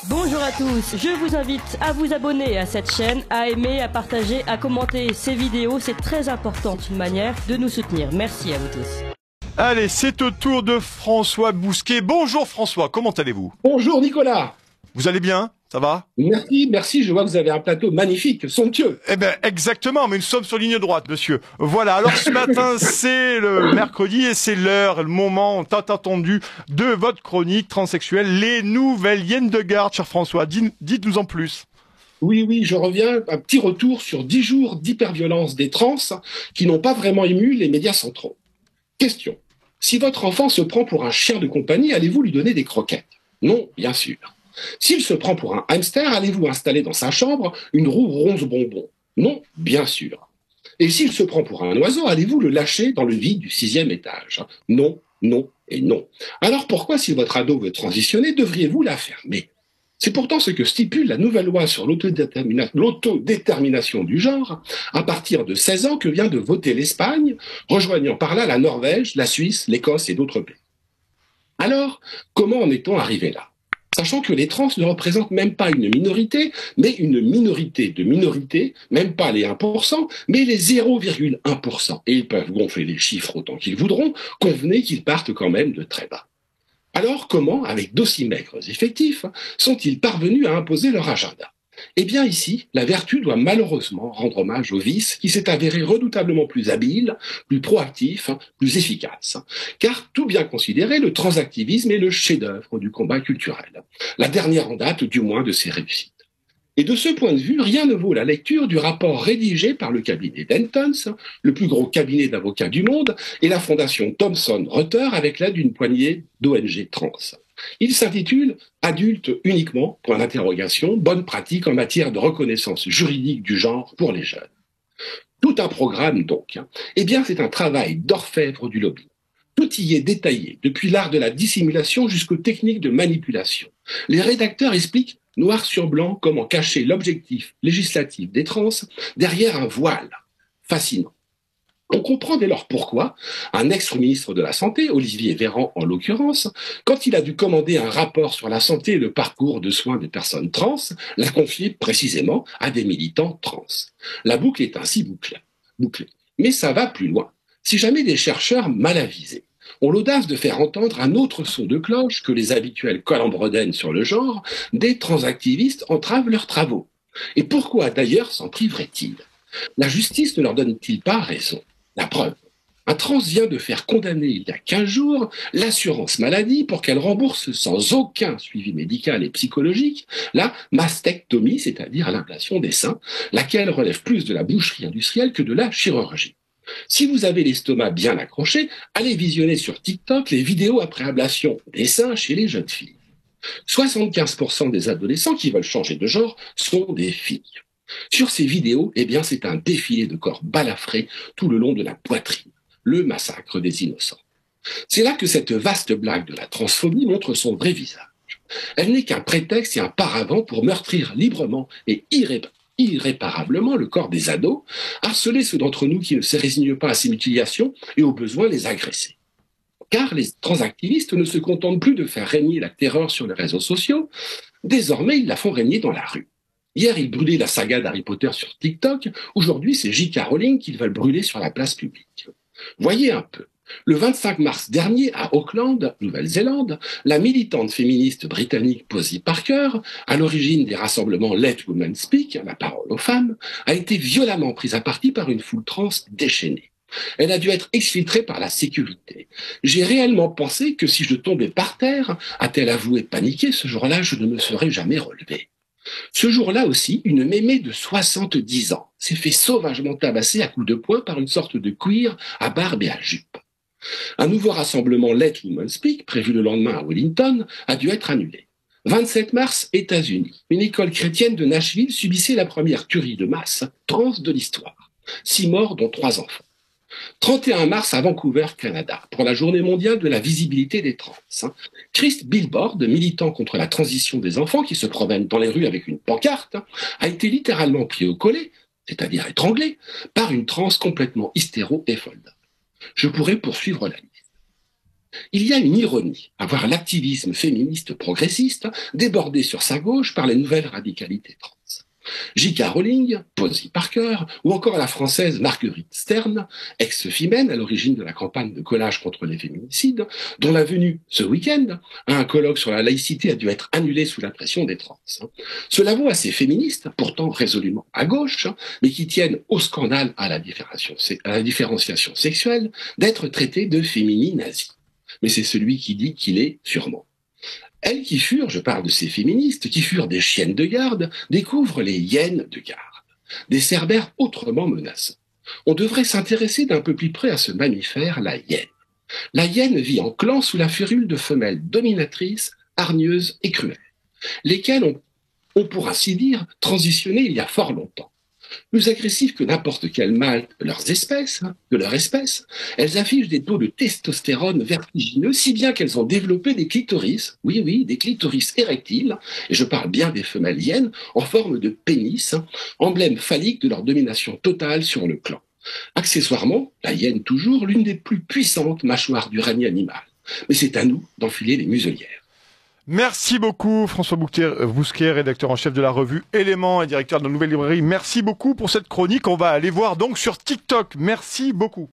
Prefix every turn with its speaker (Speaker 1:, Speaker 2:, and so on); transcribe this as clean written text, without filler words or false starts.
Speaker 1: Bonjour à tous, je vous invite à vous abonner à cette chaîne, à aimer, à partager, à commenter ces vidéos, c'est très important, une manière de nous soutenir. Merci à vous tous.
Speaker 2: Allez, c'est au tour de François Bousquet. Bonjour François, comment allez-vous?
Speaker 3: Bonjour Nicolas.
Speaker 2: Vous allez bien? Ça va?
Speaker 3: Merci, je vois que vous avez un plateau magnifique, somptueux.
Speaker 2: Eh ben exactement, mais nous sommes sur ligne droite, monsieur. Voilà, alors ce matin, c'est le mercredi et c'est l'heure, le moment tant attendu de votre chronique transsexuelle, les nouvelles hyènes de garde, cher François. Dites-nous en plus.
Speaker 3: Oui, je reviens, un petit retour sur 10 jours d'hyperviolence des trans qui n'ont pas vraiment ému les médias centraux. Question. Si votre enfant se prend pour un chien de compagnie, allez-vous lui donner des croquettes? Non, bien sûr. S'il se prend pour un hamster, allez-vous installer dans sa chambre une roue ronze bonbon? Non, bien sûr. Et s'il se prend pour un oiseau, allez-vous le lâcher dans le vide du 6e étage? Non, non et non. Alors pourquoi, si votre ado veut transitionner, devriez-vous la fermer? C'est pourtant ce que stipule la nouvelle loi sur l'autodétermination du genre à partir de 16 ans que vient de voter l'Espagne, rejoignant par là la Norvège, la Suisse, l'Écosse et d'autres pays. Alors, comment en est-on arrivé là? Sachant que les trans ne représentent même pas une minorité, mais une minorité de minorités, même pas les 1%, mais les 0,1%. Et ils peuvent gonfler les chiffres autant qu'ils voudront, convenez qu'ils partent quand même de très bas. Alors comment, avec d'aussi maigres effectifs, sont-ils parvenus à imposer leur agenda? Eh bien ici, la vertu doit malheureusement rendre hommage au vice qui s'est avéré redoutablement plus habile, plus proactif, plus efficace. Car tout bien considéré, le transactivisme est le chef-d'œuvre du combat culturel, la dernière en date du moins de ses réussites. Et de ce point de vue, rien ne vaut la lecture du rapport rédigé par le cabinet Dentons, le plus gros cabinet d'avocats du monde, et la fondation Thomson Reuters avec l'aide d'une poignée d'ONG trans. Il s'intitule « Adultes uniquement, point d'interrogation, bonnes pratiques en matière de reconnaissance juridique du genre pour les jeunes ». Tout un programme donc. Eh bien, c'est un travail d'orfèvre du lobby. Tout y est détaillé, depuis l'art de la dissimulation jusqu'aux techniques de manipulation. Les rédacteurs expliquent noir sur blanc comment cacher l'objectif législatif des trans derrière un voile. Fascinant. On comprend dès lors pourquoi un ex-ministre de la Santé, Olivier Véran en l'occurrence, quand il a dû commander un rapport sur la santé et le parcours de soins des personnes trans, l'a confié précisément à des militants trans. La boucle est ainsi bouclée. Mais ça va plus loin. Si jamais des chercheurs mal avisés ont l'audace de faire entendre un autre son de cloche que les habituels colembredaines sur le genre, des transactivistes entravent leurs travaux. Et pourquoi d'ailleurs s'en priveraient-ils? La justice ne leur donne-t-il pas raison? La preuve. Un trans vient de faire condamner il y a 15 jours l'assurance maladie pour qu'elle rembourse sans aucun suivi médical et psychologique la mastectomie, c'est-à-dire l'ablation des seins, laquelle relève plus de la boucherie industrielle que de la chirurgie. Si vous avez l'estomac bien accroché, allez visionner sur TikTok les vidéos après ablation des seins chez les jeunes filles. 75% des adolescents qui veulent changer de genre sont des filles. Sur ces vidéos, eh bien, c'est un défilé de corps balafrés tout le long de la poitrine, le massacre des innocents. C'est là que cette vaste blague de la transphobie montre son vrai visage. Elle n'est qu'un prétexte et un paravent pour meurtrir librement et irréparablement le corps des ados, harceler ceux d'entre nous qui ne se résignent pas à ces mutilations et au besoin les agresser. Car les transactivistes ne se contentent plus de faire régner la terreur sur les réseaux sociaux, désormais ils la font régner dans la rue. Hier, ils brûlaient la saga d'Harry Potter sur TikTok. Aujourd'hui, c'est J.K. Rowling qu'ils veulent brûler sur la place publique. Voyez un peu. Le 25 mars dernier, à Auckland, Nouvelle-Zélande, la militante féministe britannique Posie Parker, à l'origine des rassemblements Let Women Speak, la parole aux femmes, a été violemment prise à partie par une foule trans déchaînée. Elle a dû être exfiltrée par la sécurité. J'ai réellement pensé que si je tombais par terre, a-t-elle avoué paniquée, ce jour-là, je ne me serais jamais relevée. Ce jour-là aussi, une mémé de 70 ans s'est fait sauvagement tabasser à coups de poing par une sorte de queer à barbe et à jupe. Un nouveau rassemblement Let Women Speak, prévu le lendemain à Wellington, a dû être annulé. 27 mars, États-Unis. Une école chrétienne de Nashville subissait la première tuerie de masse trans de l'histoire. 6 morts, dont 3 enfants. 31 mars à Vancouver, Canada, pour la journée mondiale de la visibilité des trans. Chris Billboard, militant contre la transition des enfants qui se promène dans les rues avec une pancarte, a été littéralement pris au collet, c'est-à-dire étranglé, par une trans complètement hystéro et folle. Je pourrais poursuivre la liste. Il y a une ironie à voir l'activisme féministe progressiste débordé sur sa gauche par les nouvelles radicalités trans. J.K. Rowling, Posey Parker ou encore la française Marguerite Stern, ex-Femmes à l'origine de la campagne de collage contre les féminicides, dont la venue ce week-end à un colloque sur la laïcité a dû être annulée sous la pression des trans. Cela vaut à ces féministes, pourtant résolument à gauche, mais qui tiennent au scandale à la différenciation sexuelle, d'être traitées de fémini-nazis. Mais c'est celui qui dit qu'il est sûrement. Elles qui furent, je parle de ces féministes, qui furent des chiennes de garde, découvrent les hyènes de garde, des cerbères autrement menaçants. On devrait s'intéresser d'un peu plus près à ce mammifère, la hyène. La hyène vit en clan sous la férule de femelles dominatrices, hargneuses et cruelles, lesquelles ont pour ainsi dire transitionné il y a fort longtemps. Plus agressives que n'importe quel mâle de leur espèce, elles affichent des taux de testostérone vertigineux, si bien qu'elles ont développé des clitoris, oui, des clitoris érectiles, et je parle bien des femelles hyènes, en forme de pénis, emblème phallique de leur domination totale sur le clan. Accessoirement, la hyène toujours, l'une des plus puissantes mâchoires du règne animal. Mais c'est à nous d'enfiler les muselières.
Speaker 2: Merci beaucoup François Bousquet, rédacteur en chef de la revue Éléments et directeur de la Nouvelle Librairie. Merci beaucoup pour cette chronique. On va aller voir donc sur TikTok. Merci beaucoup.